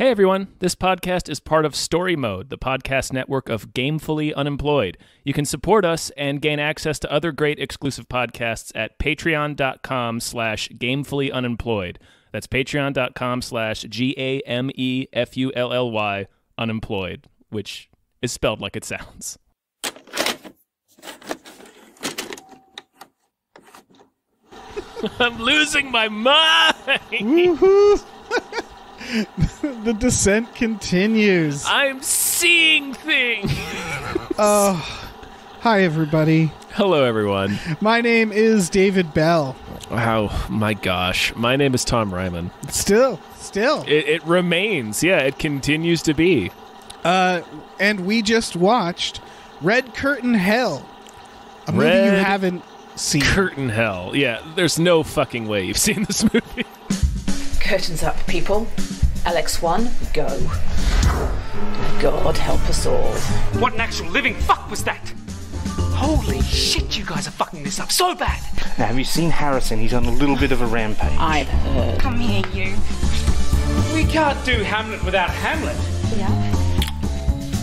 Hey everyone, this podcast is part of Story Mode, the podcast network of Gamefully Unemployed. You can support us and gain access to other great exclusive podcasts at patreon.com/gamefullyunemployed. That's patreon.com/GAMEFULLY unemployed, which is spelled like it sounds. I'm losing my mind! Woohoo! The descent continues. I'm seeing things! Hi, everybody. Hello, everyone. My name is David Bell. Oh, my gosh. My name is Tom Ryman. Still. It remains. Yeah, it continues to be. And we just watched Red Curtain Hell, a movie you haven't seen. Curtain Hell. Yeah, there's no fucking way you've seen this movie. Curtains up, people. LX1, go. God help us all. What an actual living fuck was that? Holy shit, you guys are fucking this up so bad. Now, have you seen Harrison? He's on a little bit of a rampage. I've heard. Come here, you. We can't do Hamlet without Hamlet. Yeah.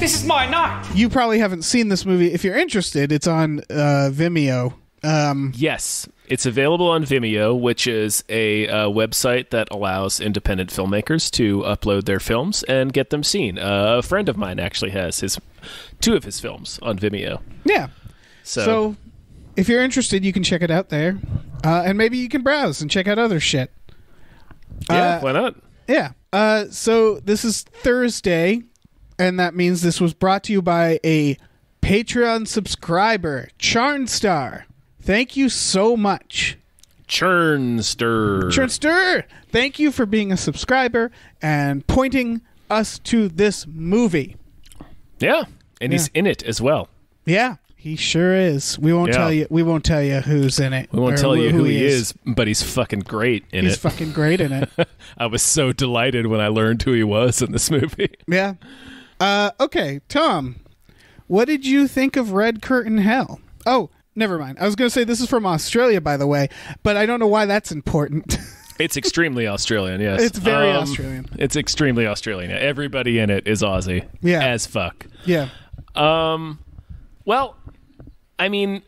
This is my night. You probably haven't seen this movie. If you're interested, it's on Vimeo. Yes, it's available on Vimeo, which is a website that allows independent filmmakers to upload their films and get them seen. A friend of mine actually has two of his films on Vimeo. Yeah. So if you're interested, you can check it out there. And maybe you can browse and check out other shit. Yeah, why not? Yeah. So this is Thursday, and that means this was brought to you by a Patreon subscriber, Charnstar. Thank you so much. Churnster. Thank you for being a subscriber and pointing us to this movie. Yeah, and he's in it as well. Yeah, he sure is. We won't tell you. We won't tell you who's in it. We won't tell you who he is, but he's fucking great in it. He's fucking great in it. I was so delighted when I learned who he was in this movie. Yeah. Okay, Tom, what did you think of Red Curtain Hell? Oh, never mind. I was going to say this is from Australia, by the way, but I don't know why that's important. It's extremely Australian, yes. It's very Australian. It's extremely Australian. Yeah. Everybody in it is Aussie. Yeah. As fuck. Yeah. Well, I mean,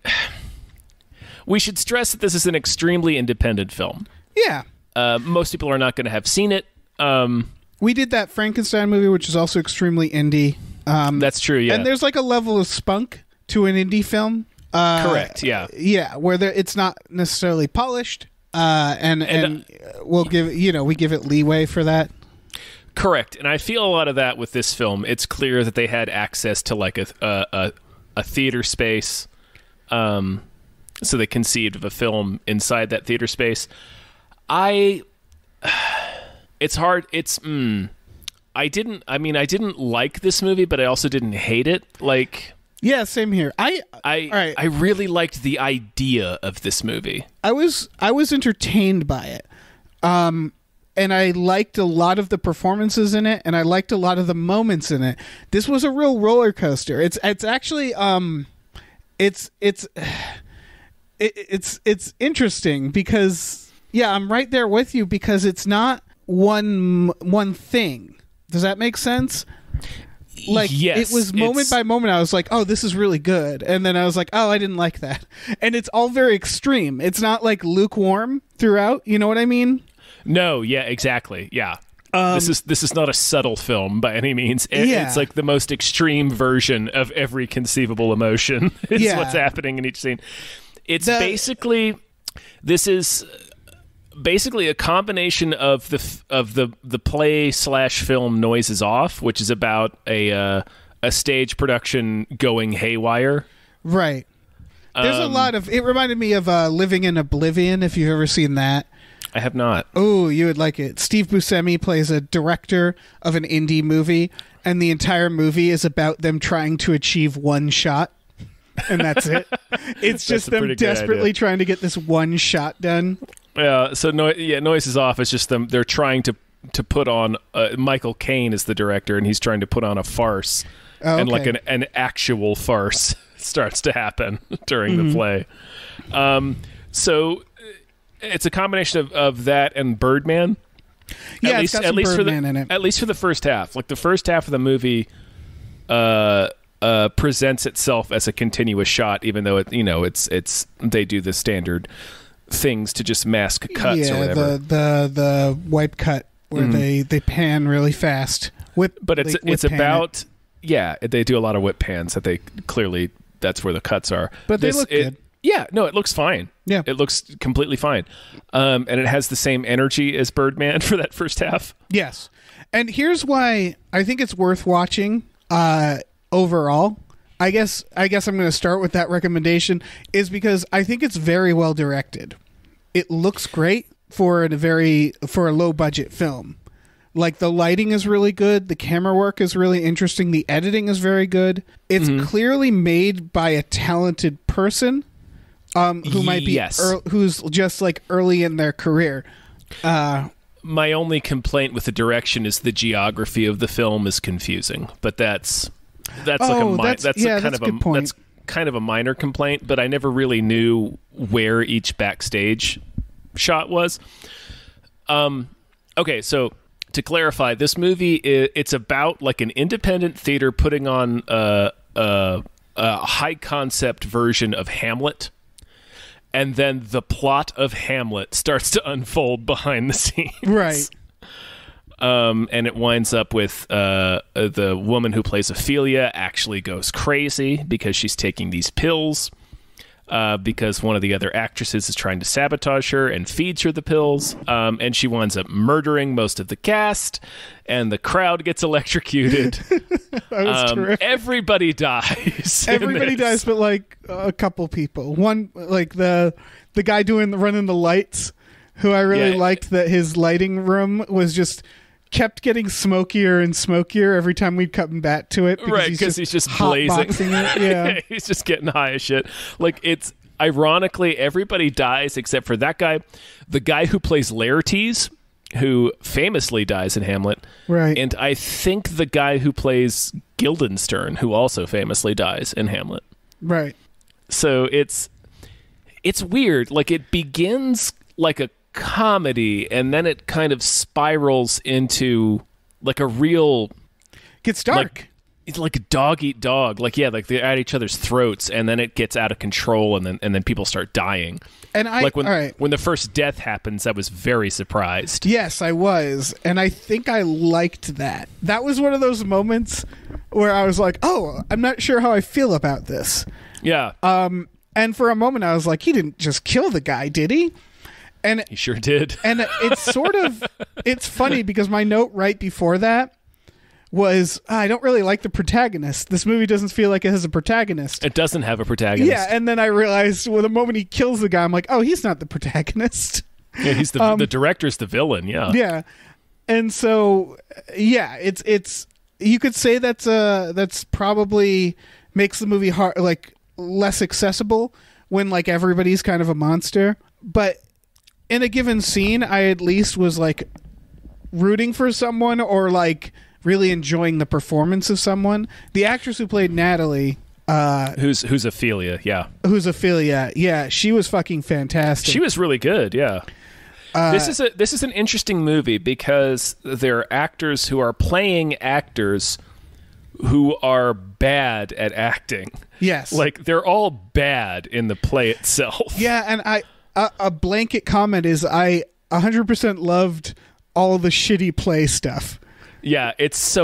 we should stress that this is an extremely independent film. Yeah. Most people are not going to have seen it. We did that Frankenstein movie, which is also extremely indie. That's true, yeah. And there's like a level of spunk to an indie film. Correct, yeah. Yeah, where it's not necessarily polished, and we'll give we give it leeway for that. Correct, and I feel a lot of that with this film. It's clear that they had access to like a theater space, so they conceived of a film inside that theater space. It's hard. I didn't like this movie, but I also didn't hate it. Like. Yeah, same here. I really liked the idea of this movie. I was entertained by it. And I liked a lot of the performances in it, and I liked a lot of the moments in it. This was a real roller coaster. It's actually it's interesting because I'm right there with you because it's not one thing. Does that make sense? Like, yes, it was moment by moment. I was like, oh, this is really good. And then I was like, oh, I didn't like that. And it's all very extreme. It's not like lukewarm throughout. You know what I mean? No. Yeah, exactly. Yeah. This is not a subtle film by any means. It's like the most extreme version of every conceivable emotion is what's happening in each scene. This is basically a combination of the play / film Noises Off, which is about a stage production going haywire. Right. There's a lot of. It reminded me of Living in Oblivion. If you've ever seen that. I have not. Oh, you would like it. Steve Buscemi plays a director of an indie movie, and the entire movie is about them trying to achieve one shot. And that's it. It's just them desperately trying to get this one shot done. Yeah, so Noises Off is just them. They're trying to put on. Michael Caine is the director, and he's trying to put on a farce, and like an actual farce starts to happen during the play. So it's a combination of that and Birdman. Yeah, it's got some Birdman in it. At least for the first half. Like the first half of the movie presents itself as a continuous shot, even though it's they do the standard things to just mask cuts or whatever. The wipe cut where they pan really fast. But it's about they do a lot of whip pans that they clearly that's where the cuts are. But they look good. Yeah, no, it looks fine. Yeah. It looks completely fine. And it has the same energy as Birdman for that first half. Yes. And here's why I think it's worth watching overall. I guess I'm going to start with that recommendation is because I think it's very well directed. It looks great for a low budget film. Like the lighting is really good, the camera work is really interesting, the editing is very good. It's clearly made by a talented person who might be who's just like early in their career. My only complaint with the direction is the geography of the film is confusing, but that's kind of a minor complaint, but I never really knew where each backstage shot was. Okay, so to clarify, this movie it's about like an independent theater putting on a high concept version of Hamlet, and then the plot of Hamlet starts to unfold behind the scenes. Right. And it winds up with the woman who plays Ophelia actually goes crazy because she's taking these pills because one of the other actresses is trying to sabotage her and feeds her the pills. And she winds up murdering most of the cast, and the crowd gets electrocuted. That was terrific. Everybody dies. Everybody dies, but like a couple people. One, like the guy running the lights, who I really liked that his lighting room was just kept getting smokier and smokier every time we'd come back to it. Because he's just blazing. It. Yeah. He's just getting high as shit. Like, it's ironically, everybody dies except for that guy. The guy who plays Laertes, who famously dies in Hamlet. Right. And I think the guy who plays Guildenstern, who also famously dies in Hamlet. Right. So it's weird. Like, it begins like a comedy, and then it kind of spirals into like a real gets dark. Like, it's like a dog eat dog. Like like they're at each other's throats, and then it gets out of control, and then people start dying. And when the first death happens, I was very surprised. Yes, I was, and I think I liked that. That was one of those moments where I was like, "Oh, I'm not sure how I feel about this." Yeah. And for a moment, I was like, "He didn't just kill the guy, did he?" And he sure did. And it's funny because my note right before that was, I don't really like the protagonist. This movie doesn't feel like it has a protagonist. It doesn't have a protagonist. Yeah, and then I realized, well, the moment he kills the guy, I'm like, oh, he's not the protagonist. Yeah, he's the director's the villain, yeah. Yeah. And so, yeah, it's you could say that's probably makes the movie less accessible when like everybody's kind of a monster. But in a given scene, I at least was like rooting for someone or like really enjoying the performance of someone. The actress who played Natalie, who's Ophelia, yeah, she was fucking fantastic. She was really good, yeah. This is an interesting movie because there are actors who are playing actors who are bad at acting. Yes, like they're all bad in the play itself. Yeah, and a blanket comment is I 100% loved all the shitty play stuff. Yeah, it's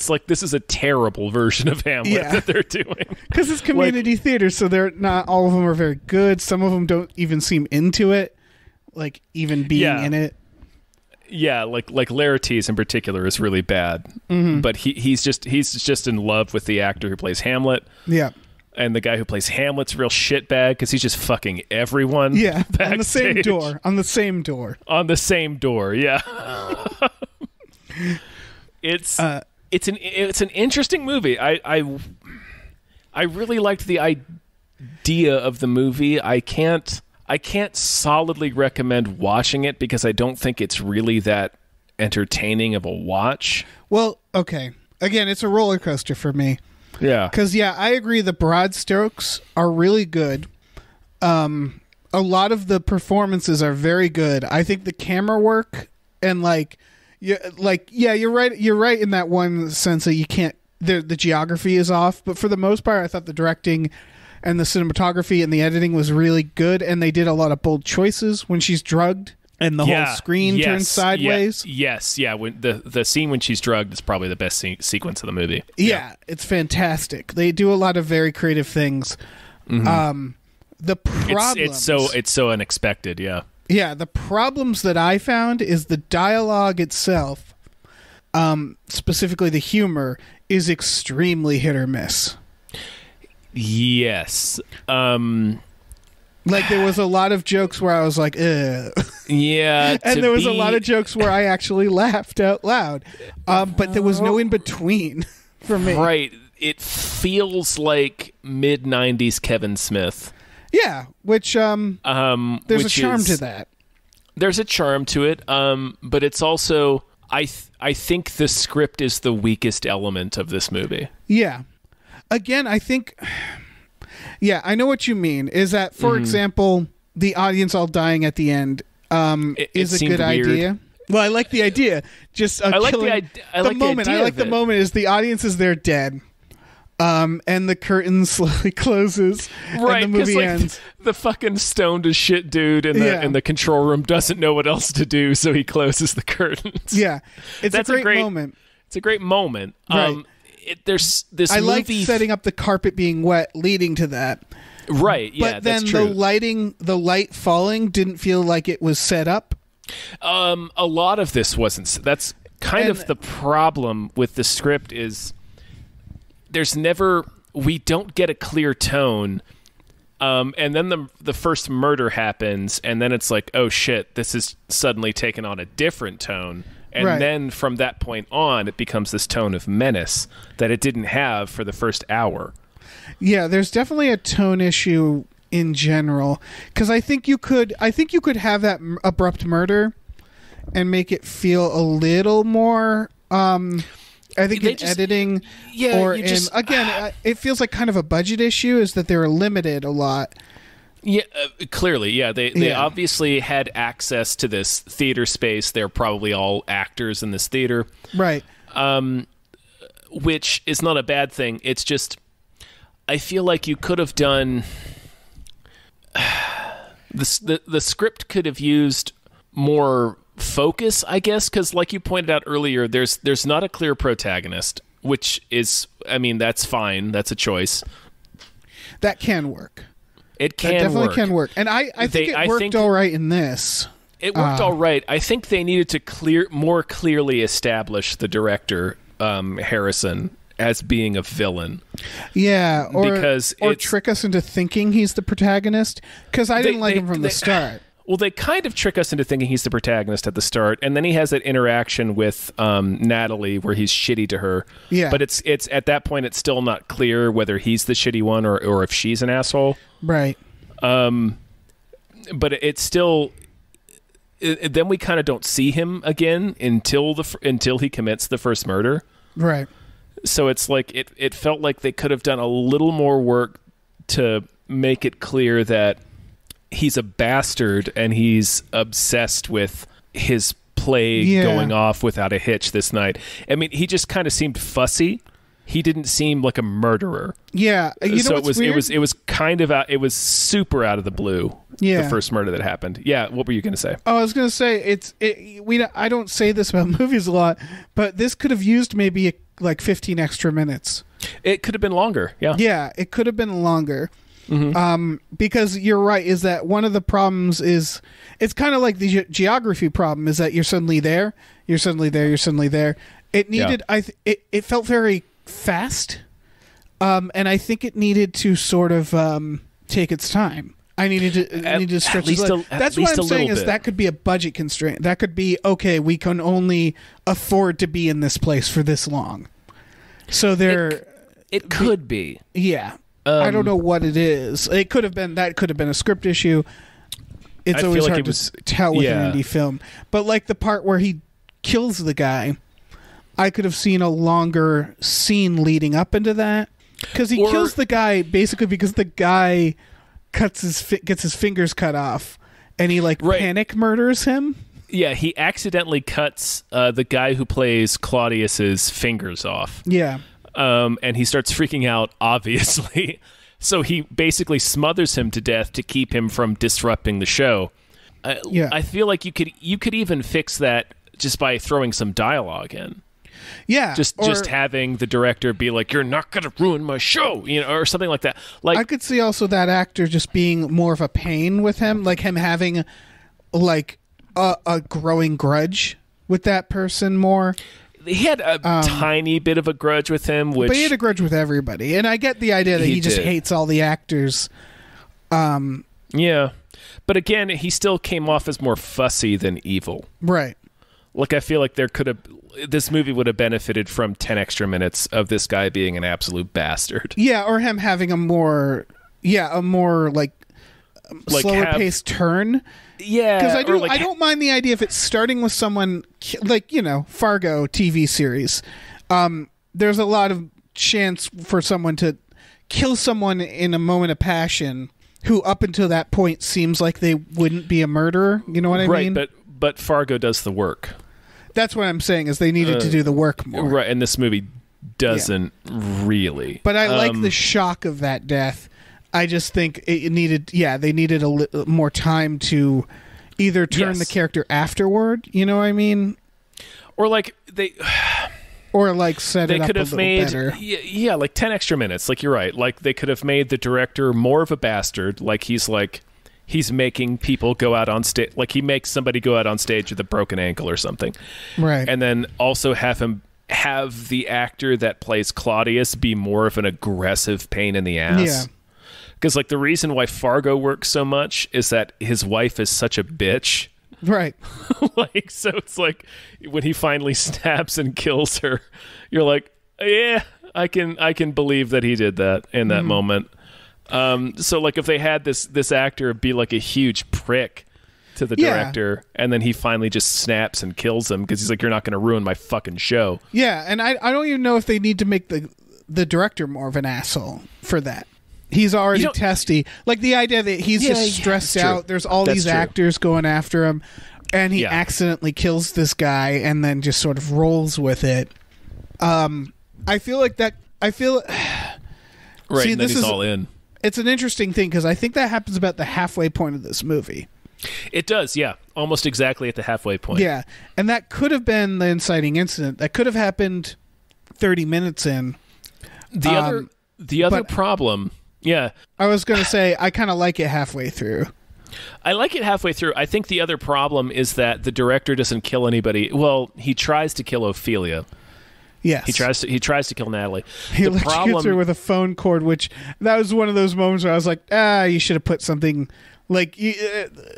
like this is a terrible version of Hamlet that they're doing. Because it's community theater, so they're not all of them are very good. Some of them don't even seem into it, like even being in it. Yeah, like Laertes in particular is really bad. Mm-hmm. But he's just in love with the actor who plays Hamlet. Yeah. And the guy who plays Hamlet's a real shitbag because he's just fucking everyone. Yeah, backstage. On the same door. Yeah. It's an interesting movie. I really liked the idea of the movie. I can't solidly recommend watching it because I don't think it's really that entertaining of a watch. Well, okay. Again, it's a roller coaster for me. Yeah. Because, I agree the broad strokes are really good. A lot of the performances are very good. I think the camera work and, like, You're right. You're right in that one sense that you can't. The geography is off, but for the most part, I thought the directing and the cinematography and the editing was really good, and they did a lot of bold choices when she's drugged and the whole screen turns sideways. When the scene when she's drugged is probably the best sequence of the movie. Yeah, it's fantastic. They do a lot of very creative things. Mm-hmm. The problems, it's so unexpected. Yeah, the problems that I found is the dialogue itself, specifically the humor, is extremely hit or miss. Yes. Like, there was a lot of jokes where I was like, ugh. Yeah. And there was a lot of jokes where I actually laughed out loud. But there was no in between for me. Right. It feels like mid-90s Kevin Smith. Yeah, which there's a charm to that. There's a charm to it, but it's also I think the script is the weakest element of this movie. Yeah. Again, I think I know what you mean. Is that, for example, the audience all dying at the end is a good idea. Well, I like the idea. Just I like the moment. I like the moment is the audience is there dead. And the curtain slowly closes, right, and the movie ends. The fucking stoned as shit dude in the control room doesn't know what else to do, so he closes the curtains. Yeah, that's a great moment. It's a great moment. Right. There's this. I movie like setting up the carpet being wet, leading to that. Right. Yeah, but then that's true. the light falling didn't feel like it was set up. A lot of this wasn't. That's kind of the problem with the script is. We don't get a clear tone, and then the first murder happens, and then it's like, oh shit, this is suddenly taken on a different tone, and then from that point on, it becomes this tone of menace that it didn't have for the first hour. Yeah, there's definitely a tone issue in general, because I think you could have that abrupt murder and make it feel a little more. I think editing, it feels like kind of a budget issue. Is that they were limited a lot. Yeah, clearly, yeah. They obviously had access to this theater space. They're probably all actors in this theater, right? Which is not a bad thing. It's just I feel like you could have done the script could have used more focus, I guess, because like you pointed out earlier, there's not a clear protagonist, which is, I mean, that's fine. That's a choice. That can work. It can that definitely work. Can work. And I think it worked all right in this. It worked all right. I think they needed to more clearly establish the director, Harrison, as being a villain. Yeah, or it's, trick us into thinking he's the protagonist, because I didn't like him from the start. Well, they kind of trick us into thinking he's the protagonist at the start, and then he has that interaction with Natalie where he's shitty to her. Yeah. But it's at that point it's still not clear whether he's the shitty one or if she's an asshole. Right. But it's still. Then we kind of don't see him again until he commits the first murder. Right. So it's like it felt like they could have done a little more work to make it clear that he's a bastard and he's obsessed with his plague going off without a hitch this night. I mean, he just kind of seemed fussy. He didn't seem like a murderer. Yeah, so it was kind of out. It was super out of the blue. Yeah, the first murder that happened. Yeah, what were you going to say? Oh, I was going to say I don't say this about movies a lot, but this could have used maybe like 15 extra minutes. It could have been longer. Yeah. Yeah, it could have been longer. Mm-hmm. Because you're right, is that one of the problems is it's kind of like the geography problem is that you're suddenly there, you're suddenly there, you're suddenly there. It needed, it felt very fast, and I think it needed to sort of take its time. I needed to stretch it. That's what I'm saying is that could be a budget constraint. That could be, okay, we can only afford to be in this place for this long. So it could be. Yeah. I don't know what it is. It could have been a script issue. It's always hard to tell with an indie film. But like the part where he kills the guy, I could have seen a longer scene leading up into that, because he kills the guy basically because the guy gets his fingers cut off, and he panic murders him. Yeah, he accidentally cuts the guy who plays Claudius's fingers off. Yeah. And he starts freaking out, obviously. So he basically smothers him to death to keep him from disrupting the show. Yeah. I feel like you could even fix that just by throwing some dialogue in. Yeah. Just having the director be like, "You're not going to ruin my show," or something like that. Like, I could see also that actor just being more of a pain with him, like him having like a growing grudge with that person more. he had a tiny bit of a grudge with him, but he had a grudge with everybody, and I get the idea that he just hates all the actors. Yeah, but again, he still came off as more fussy than evil. Right. Like, I feel like this movie would have benefited from 10 extra minutes of this guy being an absolute bastard. Yeah, or him having a more like slower paced turn. Yeah, because I don't mind the idea of it starting with someone like, Fargo TV series. There's a lot of chance for someone to kill someone in a moment of passion who up until that point seems like they wouldn't be a murderer. You know what I mean? Right, but Fargo does the work. That's what I'm saying, is they needed to do the work more. Right, and this movie doesn't really. But I like the shock of that death. I just think it needed, they needed a little more time to either turn the character afterward, you know what I mean? Or like or like set it up could a have little made better. Yeah, like 10 extra minutes. Like, you're right. Like, they could have made the director more of a bastard. Like, he's making people go out on stage. Like, he makes somebody go out on stage with a broken ankle or something. Right. And then also have the actor that plays Claudius be more of an aggressive pain in the ass. Yeah. Because, like, the reason why Fargo works so much is that his wife is such a bitch. Right. Like, so it's like when he finally stabs and kills her, you're like, yeah, I can believe that he did that in that moment. So, like, if they had this actor be like a huge prick to the director, and then he finally just snaps and kills him because he's like, you're not going to ruin my fucking show. Yeah, and I don't even know if they need to make the director more of an asshole for that. He's already testy. Like, the idea that he's just stressed out. There's all these actors going after him, and he accidentally kills this guy and then just sort of rolls with it. I feel like that. I feel right. See, and then he's all in. It's an interesting thing because I think that happens about the halfway point of this movie. It does, yeah. Almost exactly at the halfway point. Yeah, and that could have been the inciting incident. That could have happened 30 minutes in. The other problem. Yeah. I was going to say, I kind of like it halfway through. I like it halfway through. I think the other problem is that the director doesn't kill anybody. Well, he tries to kill Ophelia. Yes. He tries to kill Natalie. He electrocutes her with a phone cord, which that was one of those moments where I was like, you should have put something like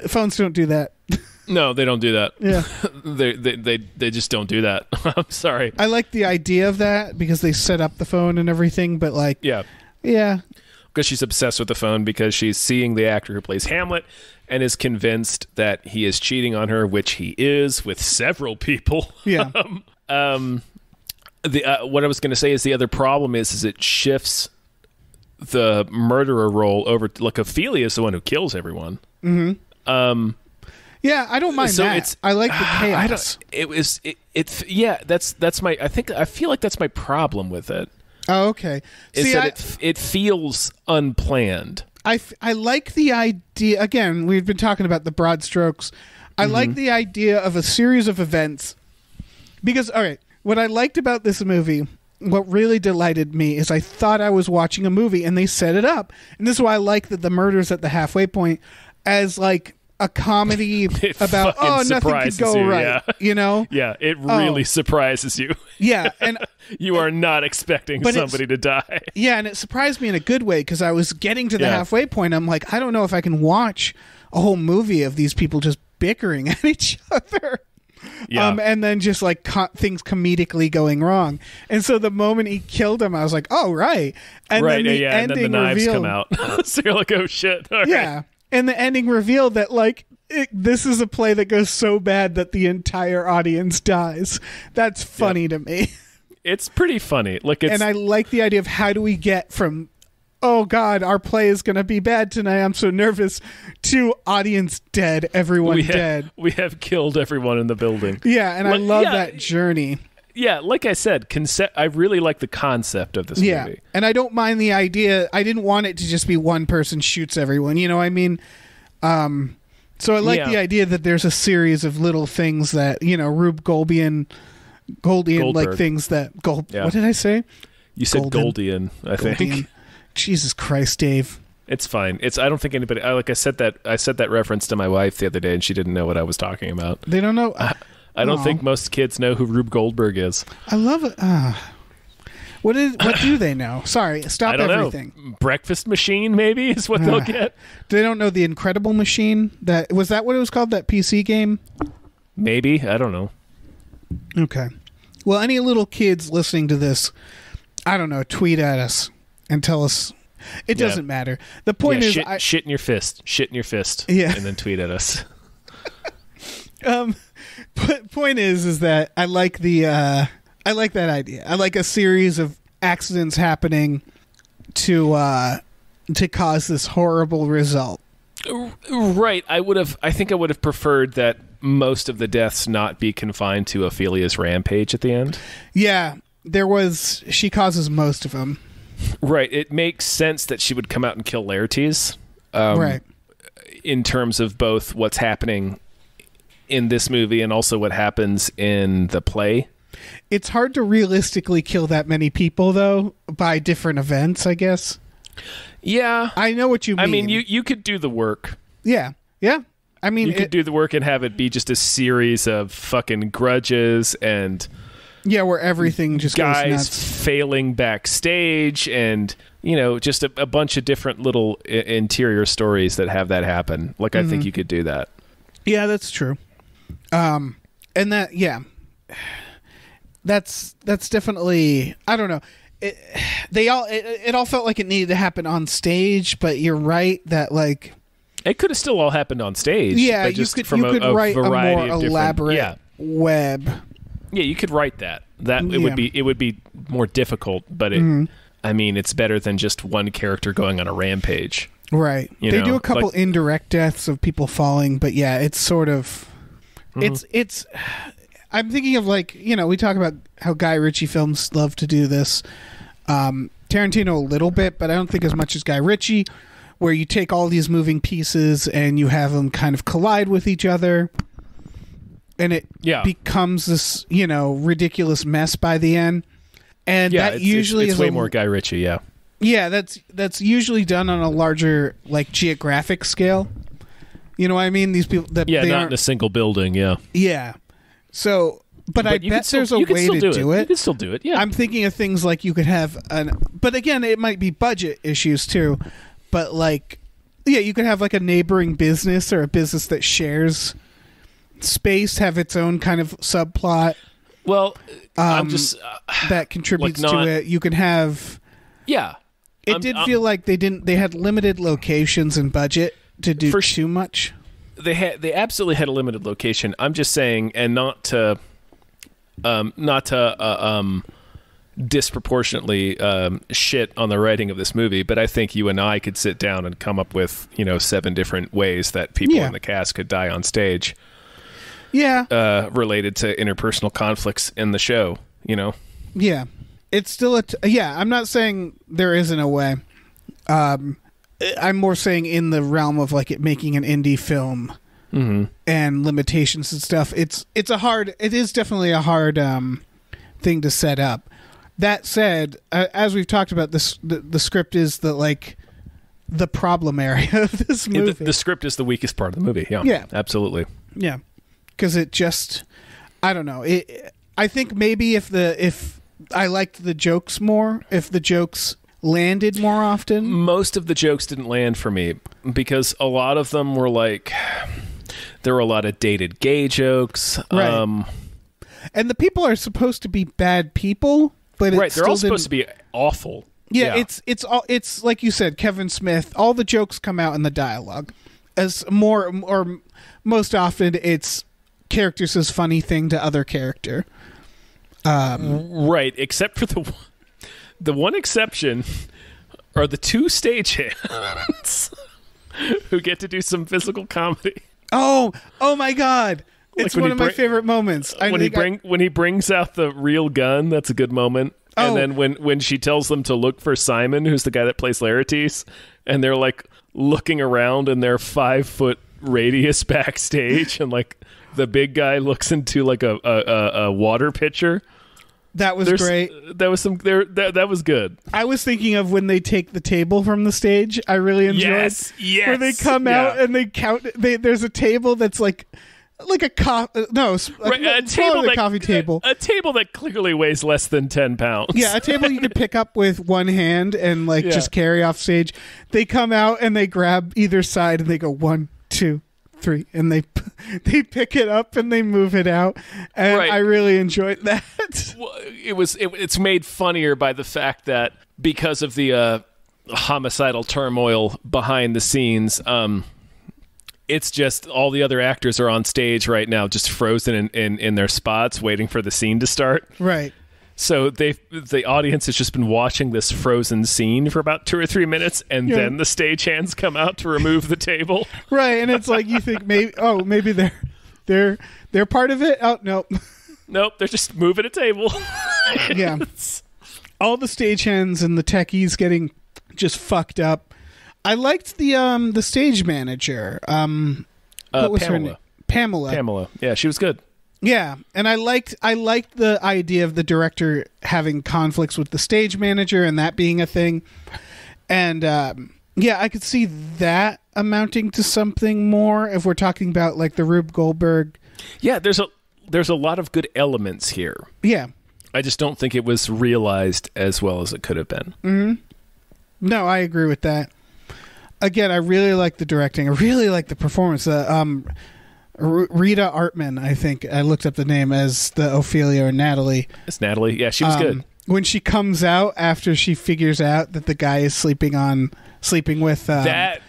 phones don't do that. No, they don't do that. Yeah. they just don't do that. I'm sorry. I like the idea of that because they set up the phone and everything, but like Yeah. Because she's obsessed with the phone because she's seeing the actor who plays Hamlet and is convinced that he is cheating on her, which he is with several people. Yeah. What I was going to say is the other problem is it shifts the murderer role over to, like, Ophelia is the one who kills everyone. Mm-hmm. Yeah, I don't mind that. I like the chaos. I feel like that's my problem with it. Oh, okay. It feels unplanned. I like the idea. Again, we've been talking about the broad strokes. I like the idea of a series of events because, all right, what I liked about this movie, what really delighted me, is I thought I was watching a movie and they set it up. And this is why I like that the murder's at the halfway point as like a comedy about, nothing could go right. Yeah. You know? Yeah, it really surprises you. Yeah. And you are not expecting somebody to die. Yeah, and it surprised me in a good way because I was getting to the halfway point. I'm like, I don't know if I can watch a whole movie of these people just bickering at each other. Yeah. And then just like things comedically going wrong. And so the moment he killed him, I was like, oh, right. And then the ending and then the knives revealed, come out. So you're like, oh, shit. All yeah. Right. And the ending revealed that, like, this is a play that goes so bad that the entire audience dies. That's funny to me. It's pretty funny. Like, and I like the idea of how do we get from oh God, our play is going to be bad tonight. I'm so nervous. To audience dead, everyone dead. We have killed everyone in the building. Yeah, and I love that journey. Yeah, like I said, I really like the concept of this movie. And I don't mind the idea. I didn't want it to just be one person shoots everyone. You know what I mean? So I like the idea that there's a series of little things that, Rube Goldberg. Like things that... What did I say? You said Goldian, I think. Jesus Christ, Dave. It's fine. I don't think anybody... I said that reference to my wife the other day, and she didn't know what I was talking about. They don't know... I don't think most kids know who Rube Goldberg is. I love it. What do they know? Sorry, stop everything. Know. Breakfast Machine, maybe, is what they'll get. They don't know the Incredible Machine. Was that what it was called? That PC game? Maybe. I don't know. Okay. Well, any little kids listening to this, I don't know, tweet at us and tell us. It doesn't matter. The point is... Shit in your fist. Shit in your fist. Yeah. And then tweet at us. Point is that I like that idea. I like a series of accidents happening to cause this horrible result. Right. I think I would have preferred that most of the deaths not be confined to Ophelia's rampage at the end. Yeah, she causes most of them. Right. It makes sense that she would come out and kill Laertes. Right. In terms of both what's happening in this movie and also what happens in the play. It's hard to realistically kill that many people, though, by different events, I guess. Yeah. I know what you mean. I mean, you could do the work. Yeah. Yeah. I mean... You could do the work and have it be just a series of fucking grudges and... Yeah, where everything just guys goes nuts. Failing backstage and, just a bunch of different little interior stories that have that happen. Like, I think you could do that. Yeah, that's true. And that, that's definitely, I don't know. It all felt like it needed to happen on stage, but you're right that like it could have still all happened on stage. Yeah, but you could write a more elaborate web. Yeah, you could write that. It would be more difficult, but I mean, it's better than just one character going on a rampage. Right. They do a couple like, indirect deaths of people falling, but yeah, it's sort of it's I'm thinking of like, we talk about how Guy Ritchie films love to do this. Tarantino a little bit, but I don't think as much as Guy Ritchie, where you take all these moving pieces and you have them kind of collide with each other. And it becomes this, ridiculous mess by the end. And that usually it's is way more Guy Ritchie, yeah. Yeah, that's usually done on a larger, like, geographic scale. You know what I mean? These people that not in a single building. Yeah. Yeah. So, but I bet there's a way to do it. You can still do it. Yeah. I'm thinking of things like you could have but again, it might be budget issues too. But like, you could have like a neighboring business or a business that shares space have its own kind of subplot. Well, I'm just that contributes to it. You can have. Yeah. It did feel like they had limited locations and budget to do too much. They absolutely had a limited location. I'm just saying, and not to disproportionately shit on the writing of this movie, but I think you and I could sit down and come up with 7 different ways that people in the cast could die on stage. Yeah. Related to interpersonal conflicts in the show. Yeah. It's still I'm not saying there isn't a way. I'm more saying in the realm of like it making an indie film and limitations and stuff. It is definitely a hard thing to set up. That said, as we've talked about, the script is the problem area of this movie. The script is the weakest part of the movie. Yeah. Yeah. Absolutely. Yeah. Because it just, I don't know. I think maybe if I liked the jokes more, if the jokes landed more often. Most of the jokes didn't land for me because a lot of them were like, there were a lot of dated gay jokes. Right. And the people are supposed to be bad people, but they're all supposed to be awful. Yeah, it's like you said, Kevin Smith. All the jokes come out in the dialogue. As more or most often, it's character says funny thing to other character. Right, except for the one exception are the two stagehands who get to do some physical comedy. Oh my God! It's Like one of my favorite moments. When he brings out the real gun, that's a good moment. Oh. And then when she tells them to look for Simon, who's the guy that plays Laertes, and they're like looking around in their 5-foot radius backstage, and like the big guy looks into like a water pitcher. That was great. That was good. I was thinking of when they take the table from the stage. I really enjoyed. Yes. Where they come out and they count. There's a table that's like a coffee. No, a table that, coffee table. A table that clearly weighs less than 10 pounds. Yeah, a table you could pick up with one hand and just carry off stage. They come out and they grab either side and they go 1, 2, 3, and they pick it up and they move it out, and right. I really enjoyed that. Well, it's made funnier by the fact that because of the homicidal turmoil behind the scenes, it's just all the other actors are on stage right now, just frozen in their spots, waiting for the scene to start. Right. So the audience has just been watching this frozen scene for about 2 or 3 minutes, and then the stagehands come out to remove the table. Right, and it's like you think maybe they're part of it. Oh nope, nope, they're just moving a table. Yeah, all the stagehands and the techies getting just fucked up. I liked the stage manager. What was her name? Pamela. Yeah, she was good. Yeah, and I liked the idea of the director having conflicts with the stage manager and that being a thing. And I could see that amounting to something more if we're talking about like the Rube Goldberg. Yeah, there's a lot of good elements here. Yeah. I just don't think it was realized as well as it could have been. Mm-hmm. No, I agree with that. Again, I really like the directing. I really like the performance. Rita Artman, I think I looked up the name as the Ophelia or Natalie. It's Natalie. Yeah, she was good. When she comes out after she figures out that the guy is sleeping with that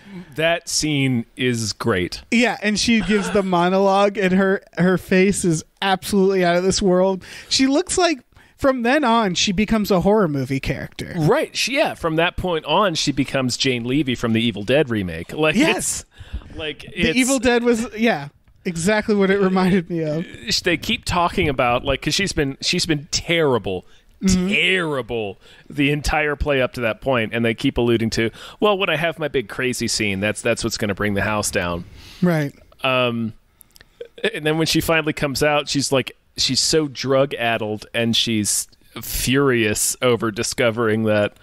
scene is great. Yeah, and she gives the monologue, and her face is absolutely out of this world. She looks like from then on she becomes a horror movie character. Right. From that point on she becomes Jane Levy from the Evil Dead remake. Like yes. The Evil Dead was exactly what it reminded me of. They keep talking about because she's been terrible, terrible the entire play up to that point, and they keep alluding to, well, when I have my big crazy scene, that's what's going to bring the house down. Right. And then when she finally comes out, she's so drug addled, and she's furious over discovering that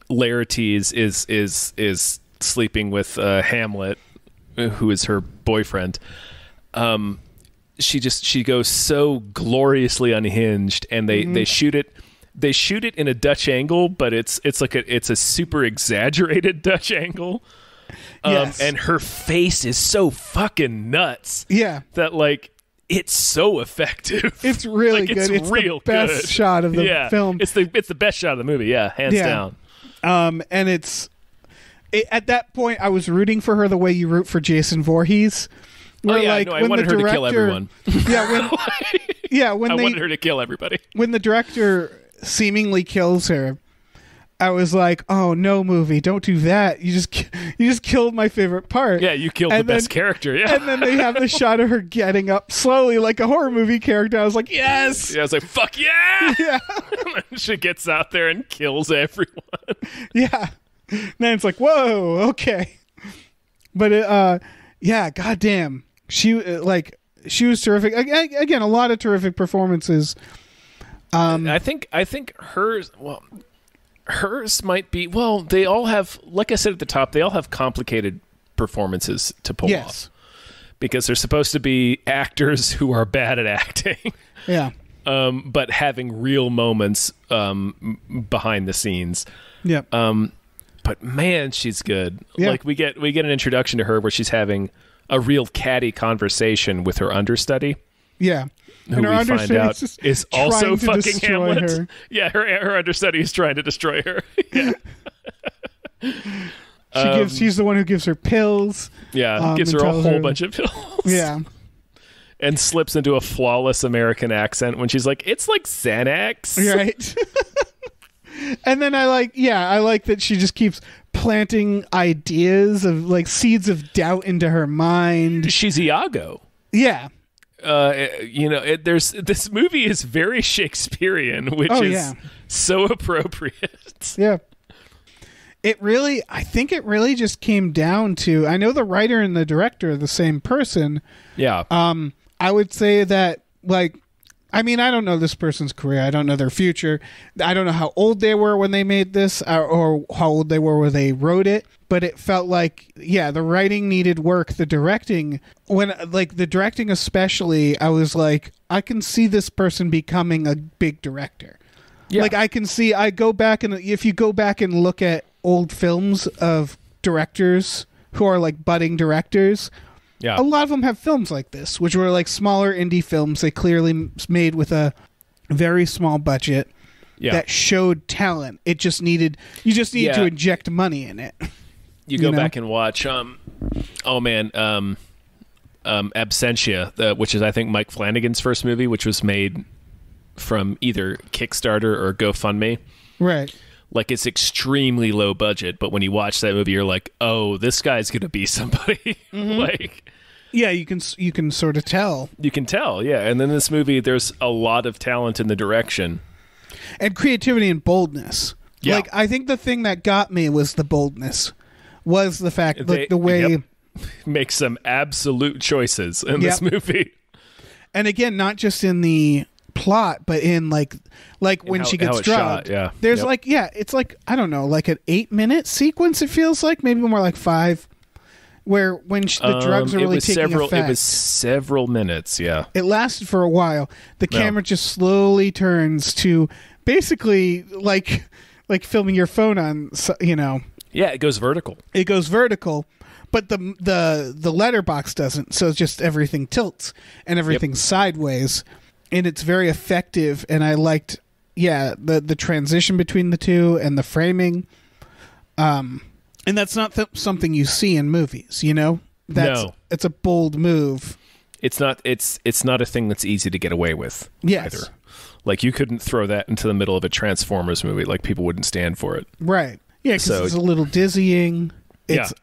Laertes is sleeping with Hamlet, who is her boyfriend. She goes so gloriously unhinged, and they shoot it in a Dutch angle, but it's a super exaggerated Dutch angle. Yes. And her face is so fucking nuts. Yeah. That it's so effective. It's really good. It's real the best good. shot of the film. It's the best shot of the movie. Yeah, hands down. And at that point, I was rooting for her the way you root for Jason Voorhees. I wanted her to kill everyone. Yeah, when I wanted her to kill everybody. When the director seemingly kills her, I was like, "Oh no, movie! Don't do that! You just killed my favorite part." Yeah, you killed the best character. Yeah, and then they have the shot of her getting up slowly like a horror movie character. I was like, "Yes!" Yeah, I was like, "Fuck yeah!" Yeah. And then she gets out there and kills everyone. Yeah. Then it's like, whoa, okay. But goddamn, she was terrific. Again, a lot of terrific performances. I think hers. Well, hers might be. Well, they all have. Like I said at the top, they all have complicated performances to pull off, because they're supposed to be actors who are bad at acting. Yeah. But having real moments behind the scenes. Yeah. But man, she's good. Yeah. We get an introduction to her where she's having a real catty conversation with her understudy. Yeah. Who we find out is also fucking Hamlet. Her. Yeah, her understudy is trying to destroy her. Yeah. She's the one who gives her pills. Yeah, gives her a whole bunch of pills. Yeah. And slips into a flawless American accent when she's like, "It's like Xanax." Right. And then I like that she just keeps planting ideas of like seeds of doubt into her mind. She's Iago. Yeah. There's this movie is very Shakespearean, which is so appropriate. Yeah. I think it really just came down to, I know the writer and the director are the same person. Yeah. I would say that, like, I mean, I don't know this person's career. I don't know their future. I don't know how old they were when they made this or how old they were when they wrote it. But it felt like, the writing needed work. The directing, the directing especially, I was like, I can see this person becoming a big director. Yeah. Like, I can see, if you go back and look at old films of directors who are like budding directors, a lot of them have films like this, which were like smaller indie films they clearly made with a very small budget that showed talent. You just needed to inject money in it. You go back and watch Absentia, which is I think Mike Flanagan's first movie, which was made from either Kickstarter or GoFundMe. Right. Like, it's extremely low budget, but when you watch that movie, you're like, oh, this guy's going to be somebody. You can sort of tell. You can tell, yeah. And then this movie, there's a lot of talent in the direction. And creativity and boldness. Yeah. Like, I think the thing that got me was the boldness. Was the fact, the way... Make some absolute choices in this movie. And again, not just in the plot, but in like when she gets drugged. There's it's like, I don't know, like an 8-minute sequence, it feels like, maybe more like 5, where when the drugs are really taking effect. It was several minutes. It lasted for a while. The camera just slowly turns to basically like filming your phone on, it goes vertical. But the letterbox doesn't, so it's just everything tilts and everything's sideways. And it's very effective, and I liked, the transition between the two and the framing. And that's not something you see in movies, It's a bold move. It's not a thing that's easy to get away with either. Like, you couldn't throw that into the middle of a Transformers movie. Like, people wouldn't stand for it. Right. Yeah, because it's a little dizzying. It's,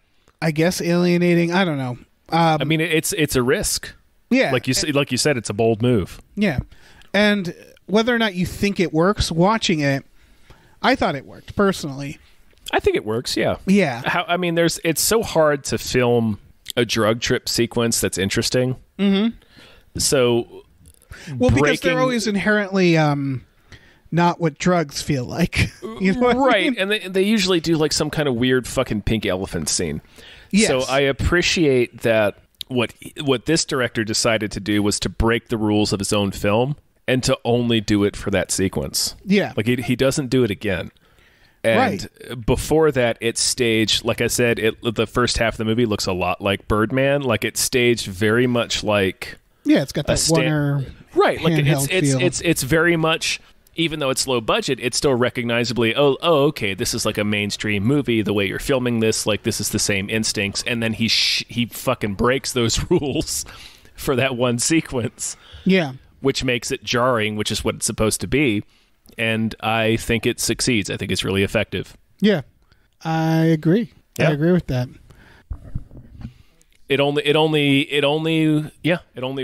I guess, alienating. I don't know. I mean, it's a risk. Yeah. Like you said, it's a bold move. Yeah. And whether or not you think it works, watching it, I thought it worked, personally. I think it works, yeah. Yeah. It's so hard to film a drug trip sequence that's interesting. Mm-hmm. So, because they're always inherently not what drugs feel like. You know what right. I mean? And they usually do like some kind of weird fucking pink elephant scene. Yes. So I appreciate that what this director decided to do was to break the rules of his own film and to only do it for that sequence. Yeah. Like, he doesn't do it again. And before that, it's staged, like I said, the first half of the movie looks a lot like Birdman. Like, it's staged very much like... Yeah, it's got that Warner right. Like, feel. It's very much... Even though it's low budget, it's still recognizably, okay, this is like a mainstream movie. The way you're filming this, like, this is the same instincts. And then he fucking breaks those rules for that one sequence. Yeah. Which makes it jarring, which is what it's supposed to be. And I think it succeeds. I think it's really effective. Yeah. I agree. Yeah. I agree with that. It only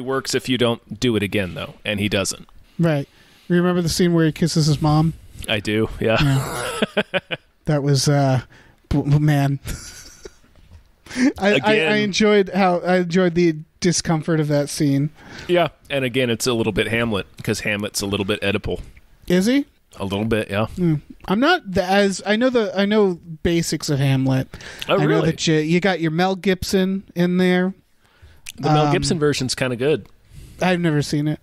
works if you don't do it again, though. And he doesn't. Right. Remember the scene where he kisses his mom? I do, yeah. That was, man. I enjoyed the discomfort of that scene. Yeah, and again, it's a little bit Hamlet, because Hamlet's a little bit Oedipal. Is he? A little bit, yeah. I'm not I know basics of Hamlet. Oh, really? I know that you got your Mel Gibson in there. The Mel Gibson version's kind of good. I've never seen it.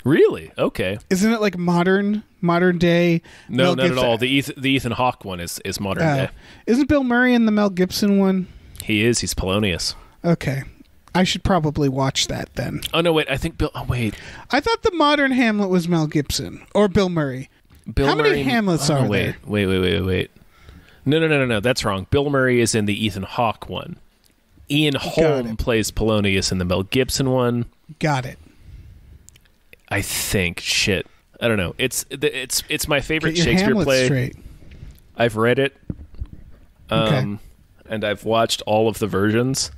Really? Okay. Isn't it like modern day? No, not at all. The Ethan Hawke one is modern day. Isn't Bill Murray in the Mel Gibson one? He is. He's Polonius. Okay. I should probably watch that then. Oh, no, wait. I think Bill... Oh, wait. I thought the modern Hamlet was Mel Gibson or Bill Murray. How many Hamlets are there? Wait. No. That's wrong. Bill Murray is in the Ethan Hawke one. Ian Holm plays Polonius in the Mel Gibson one. Got it. I think. Shit. I don't know. It's my favorite Get your Shakespeare Hamlet play. straight. I've read it, Okay. and I've watched all of the versions,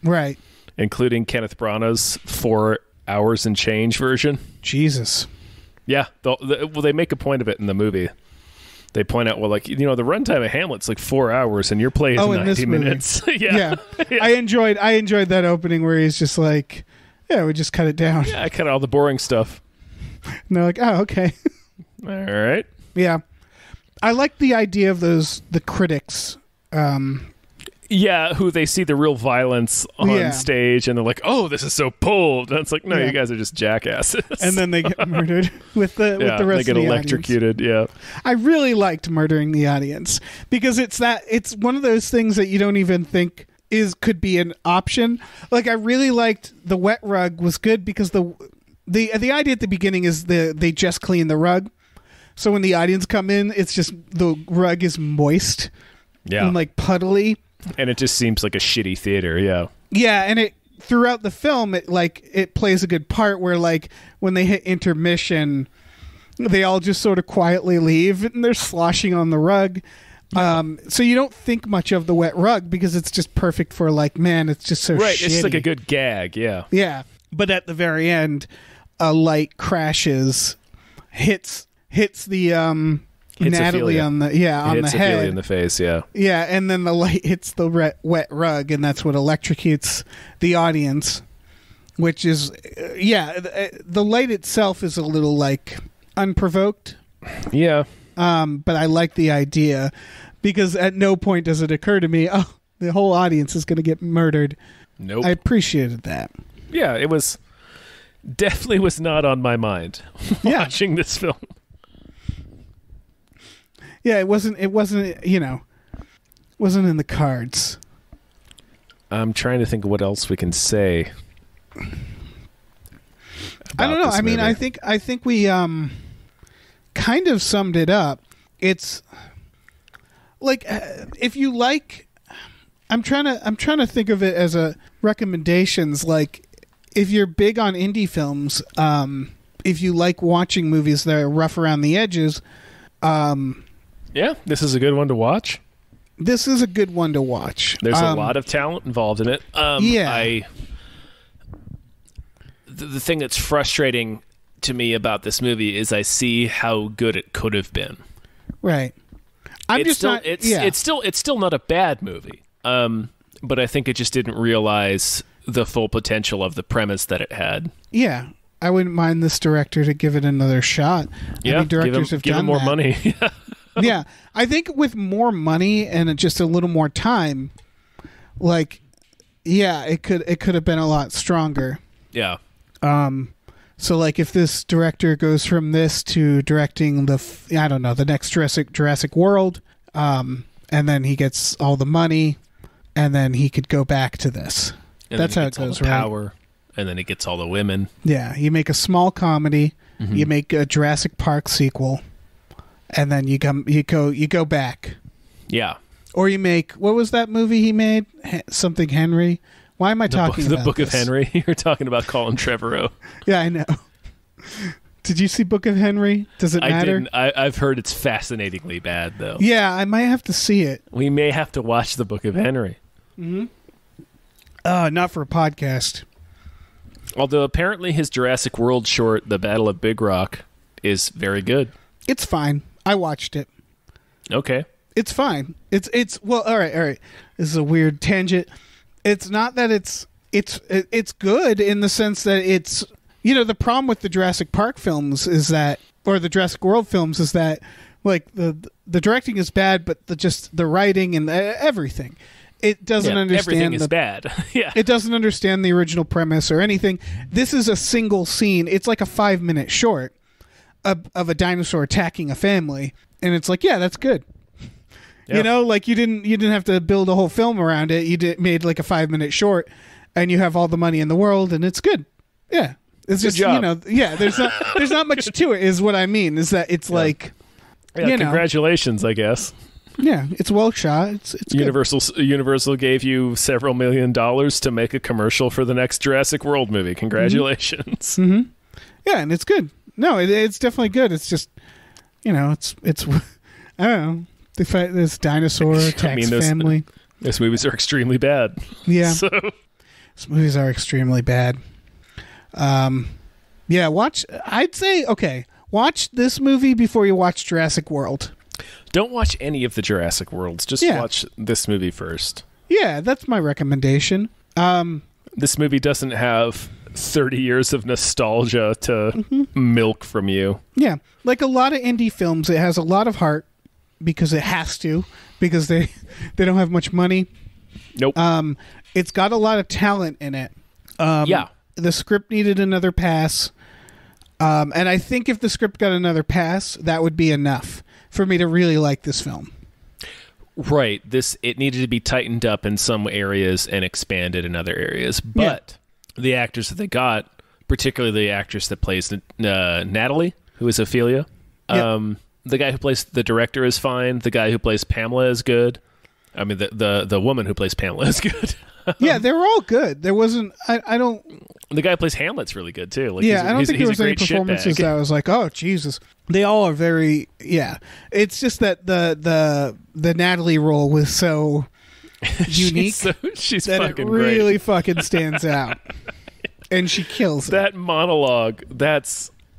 Right. including Kenneth Branagh's 4 hours and change version. Jesus. Yeah, well, they make a point of it in the movie. They point out, well, like, the runtime of Hamlet's like 4 hours, and your play is Oh, in 90 this movie. minutes. Yeah. I enjoyed that opening where he's just like, yeah, we just cut it down. Yeah, I cut out all the boring stuff. And they're like, oh, okay. All right. Yeah. I like the idea of the critics. Yeah, who they see the real violence on Yeah. stage, and they're like, "Oh, this is so bold." And it's like, no, Yeah. you guys are just jackasses. And then they get murdered with the yeah, rest they get of the electrocuted. audience. Yeah, I really liked murdering the audience because it's one of those things that you don't even think could be an option. Like, I really liked the wet rug was good because the idea at the beginning is they just clean the rug. So when the audience come in, it's just the rug is moist yeah, and like puddly. and it just seems like a shitty theater. Yeah, Yeah, and it throughout the film it plays a good part where like when they hit intermission, they all just sort of quietly leave and they're sloshing on the rug. So you don't think much of the wet rug because it's just perfect for like, man, it's just so right. shitty. It's like a good gag. Yeah, Yeah, but at the very end, a light crashes, hits the Hits Natalie Ophelia. on the hits head. Ophelia in the face. Yeah, Yeah, and then the light hits the wet rug, and that's what electrocutes the audience. Which is, the light itself is a little like unprovoked, yeah. but I like the idea because at no point does it occur to me, oh, the whole audience is going to get murdered. Nope. I appreciated that. Yeah, it was definitely was not on my mind Yeah. watching this film. Yeah, it wasn't wasn't in the cards. I'm trying to think of what else we can say. I don't know. I mean, I think we kind of summed it up. It's like if you like, I'm trying to think of it as a recommendations. Like if you're big on indie films, if you like watching movies that are rough around the edges, Yeah, this is a good one to watch. this is a good one to watch. There's a lot of talent involved in it. Yeah. The thing that's frustrating to me about this movie is I see how good it could have been. Right. It's still not a bad movie. But I think it just didn't realize the full potential of the premise that it had. Yeah. I wouldn't mind this director to give it another shot. Yeah, I mean, directors give have him done more that. money. Yeah, I think with more money and just a little more time, like, yeah, it could have been a lot stronger. Yeah. So like if this director goes from this to directing the next Jurassic World, and then he gets all the money, and then he could go back to this. And That's then how he it gets all goes, the right? power, and then he gets all the women. Yeah, you make a small comedy, you make a Jurassic Park sequel, and then you go back. Yeah. Or you make, what was that movie he made? Something Henry. Why am I talking The about Book of this? Henry. You're talking about Colin Trevorrow. Yeah, I know. Did you see Book of Henry? Does it I matter? didn't. I've heard it's fascinatingly bad, though. Yeah, I might have to see it. We may have to watch The Book of Henry. Not for a podcast. Although apparently his Jurassic World short, The Battle of Big Rock, is very good. It's fine. I watched it. Okay. It's fine. It's well, all right. This is a weird tangent. It's not that it's good in the sense that it's, the problem with the Jurassic Park films is that, or the Jurassic World films is that, like the directing is bad, but the writing and everything, it doesn't understand. Everything is bad. Yeah. It doesn't understand the original premise or anything. This is a single scene. It's like a 5-minute short of a dinosaur attacking a family, and it's like, yeah, that's good. Yeah. Like you didn't have to build a whole film around it. You made like a 5-minute short, and you have all the money in the world, and it's good. Yeah, it's Good just job. yeah. There's not much to it. Is what I mean. Is that it's like, Yeah, congratulations, I guess. yeah, it's well shot. It's good. Universal gave you several $1 million to make a commercial for the next Jurassic World movie. Congratulations. Yeah, and it's good. No, it's definitely good. It's just, it's I don't know. They fight this dinosaur attacks family. Those movies are extremely bad. Yeah. So these movies are extremely bad. Yeah, I'd say, watch this movie before you watch Jurassic World. don't watch any of the Jurassic Worlds. Just watch this movie first. Yeah, that's my recommendation. This movie doesn't have 30 years of nostalgia to milk from you. Yeah, like a lot of indie films, it has a lot of heart because it has to, because they don't have much money. Nope. It's got a lot of talent in it. Yeah. The script needed another pass. And I think if the script got another pass, that would be enough for me to really like this film. Right. It needed to be tightened up in some areas and expanded in other areas. But the actors that they got, particularly the actress that plays Natalie, who is Ophelia, the guy who plays the director is fine. The guy who plays Pamela is good. I mean, the woman who plays Pamela is good. Yeah, they were all good. There wasn't. I don't. The guy who plays Hamlet's really good too. Like, I don't think there was any performances that I was like, oh Jesus. They all are very. Yeah, it's just that the Natalie role was so unique. she's that fucking it really great. fucking stands out, and she kills it. That monologue.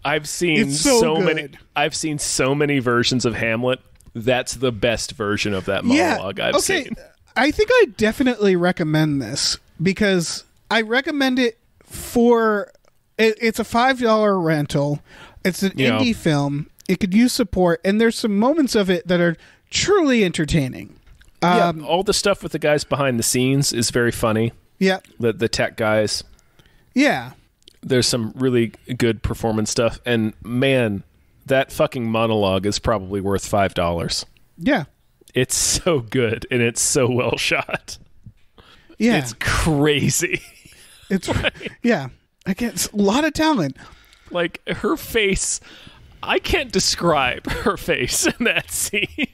I've seen It's so many. good. I've seen so many versions of Hamlet. That's the best version of that monologue I've seen. I think I definitely recommend this because I recommend it for it's a $5 rental. It's an indie film. It could use support, and there's some moments of it that are truly entertaining. All the stuff with the guys behind the scenes is very funny. Yeah. The tech guys. Yeah. There's some really good performance stuff, and man, that fucking monologue is probably worth $5. Yeah. It's so good, and it's so well shot. Yeah. It's crazy. It's yeah. Again, it's a lot of talent. Like, her face, I can't describe her face in that scene.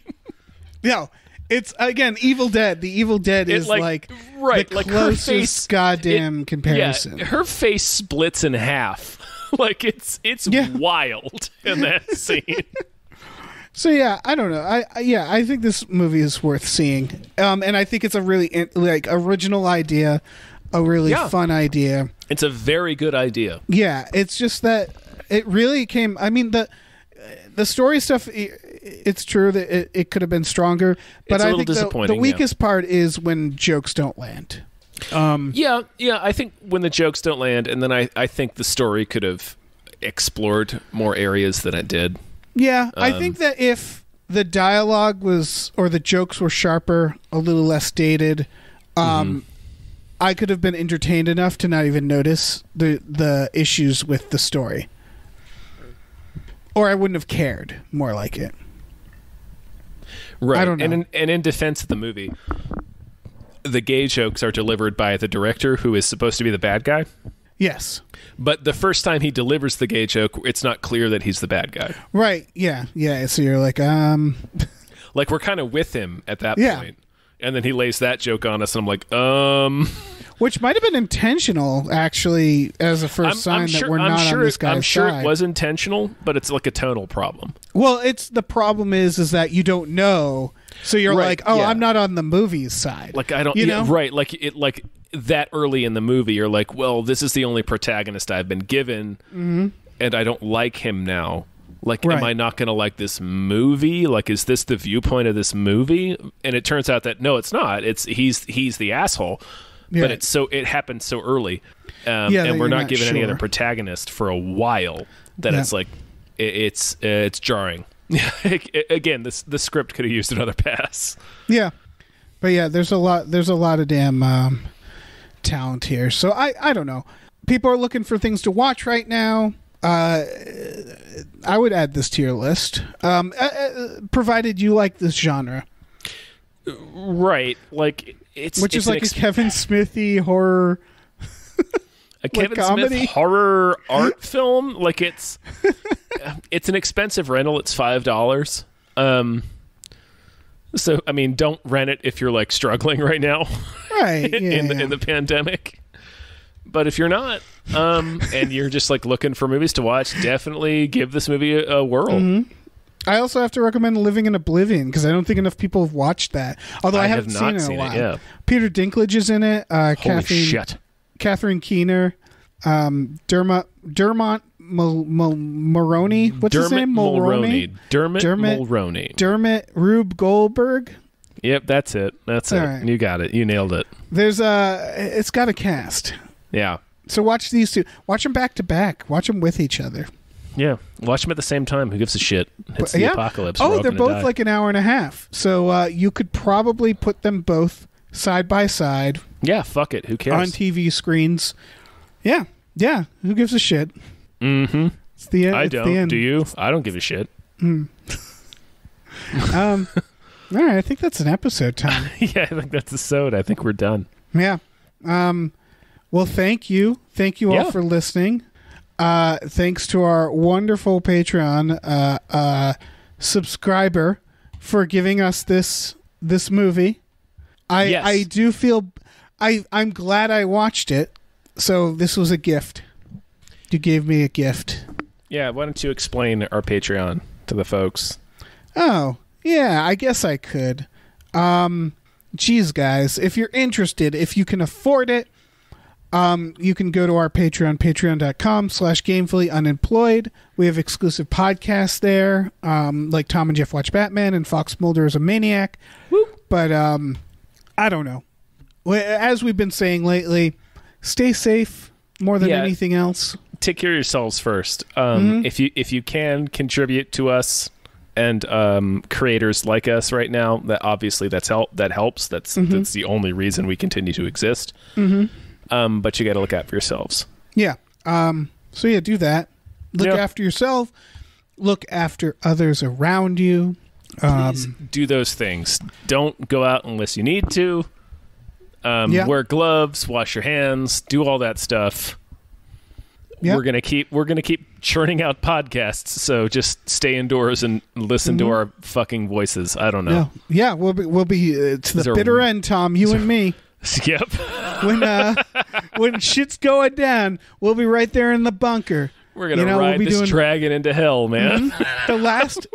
No, it's again Evil Dead. The Evil Dead is like right, the like closest her face, goddamn comparison. Yeah, her face splits in half. Like it's wild in that scene. So yeah, I don't know. I think this movie is worth seeing, and I think it's a really original idea, a really fun idea. It's a very good idea. Yeah, it's just that it really came. I mean the story stuff. It's true that it could have been stronger, but I think the weakest part is when jokes don't land. Yeah. I think when the jokes don't land, and then I think the story could have explored more areas than it did. Yeah, I think that if the dialogue or the jokes were sharper, a little less dated, I could have been entertained enough to not even notice the issues with the story. Or I wouldn't have cared, more like it. Right. I don't know. And in defense of the movie, the gay jokes are delivered by the director, who is supposed to be the bad guy. Yes. But the first time he delivers the gay joke, it's not clear that he's the bad guy. Right. Yeah. So you're like, Like, we're kind of with him at that Yeah. point. And then he lays that joke on us, and I'm like, Which might have been intentional, actually, as a first sign that we're not on this guy's I'm sure side. it was intentional, but it's like a tonal problem. Well, the problem is that you don't know, so you're Right, like, oh, yeah. I'm not on the movie's side. Like, I don't, you know? right? Like that early in the movie, you're like, well, this is the only protagonist I've been given, and I don't like him now. Like, Right. am I not going to like this movie? Like, is this the viewpoint of this movie? And it turns out that no, it's not. He's the asshole. Yeah. But it happened so early, that and we're you're not not given any other sure. protagonist for a while. That Yeah. it's like it's jarring. Again, the script could have used another pass. Yeah, but yeah, there's a lot of damn talent here. So I don't know. People are looking for things to watch right now. I would add this to your list, provided you like this genre, Right? Like which is like a Kevin Smithy horror. a Kevin comedy? Smith horror art film. Like it's an expensive rental. It's $5. So I mean, don't rent it if you're like struggling right now, Right? in the pandemic. But if you're not, and you're just like looking for movies to watch, definitely give this movie a whirl. Mm-hmm. I also have to recommend Living in Oblivion because I don't think enough people have watched that. Although I haven't seen it in a while. Yeah. Peter Dinklage is in it. Holy shit. Catherine Keener, Dermot Mulroney. What's his name? Mulroney. Dermot Mulroney. Dermot Rube Goldberg. Yep, that's it. That's it. Right. You got it. You nailed it. It's got a cast. Yeah. So watch these two. Watch them back to back. Watch them with each other. Yeah. Watch them at the same time. Who gives a shit? It's the apocalypse. Oh, they're both like an hour and a half. So you could probably put them both side by side. Yeah, fuck it. Who cares? On TV screens. Yeah. Yeah. Who gives a shit? Mm-hmm. It's the end. I don't. Do you? I don't give a shit. All right, I think that's an episode, Tom. Yeah, I think that's a soda. I think we're done. Yeah. Well, thank you. Thank you all for listening. Thanks to our wonderful Patreon subscriber for giving us this movie. I do feel I'm glad I watched it. So this was a gift. You gave me a gift. Yeah, why don't you explain our Patreon to the folks? Oh, yeah, I guess I could. Geez, guys, if you're interested, if you can afford it, you can go to our Patreon, patreon.com/gamefullyunemployed. We have exclusive podcasts there, like Tom and Jeff Watch Batman and Fox Mulder is a Maniac. Woo. But I don't know. As we've been saying lately, stay safe more than anything else. Take care of yourselves first. If you can contribute to us and creators like us right now, that obviously that helps. That's the only reason we continue to exist. But you got to look out for yourselves. Yeah. So yeah, do that. Look after yourself. Look after others around you. Please do those things. Don't go out unless you need to. Wear gloves. Wash your hands. Do all that stuff. Yep. We're gonna keep churning out podcasts. So just stay indoors and listen to our fucking voices. I don't know. Yeah, we'll be to the bitter end, Tom. You and me. Yep. When shit's going down, we'll be right there in the bunker. We're gonna ride this dragon into hell, man. The last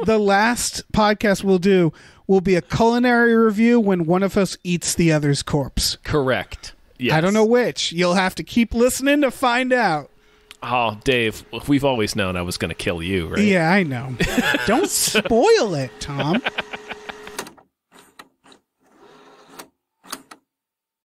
podcast we'll do will be a culinary review when one of us eats the other's corpse. Correct. Yes. I don't know which. You'll have to keep listening to find out. Oh, Dave, we've always known I was going to kill you, right? Yeah, I know. Don't spoil it, Tom.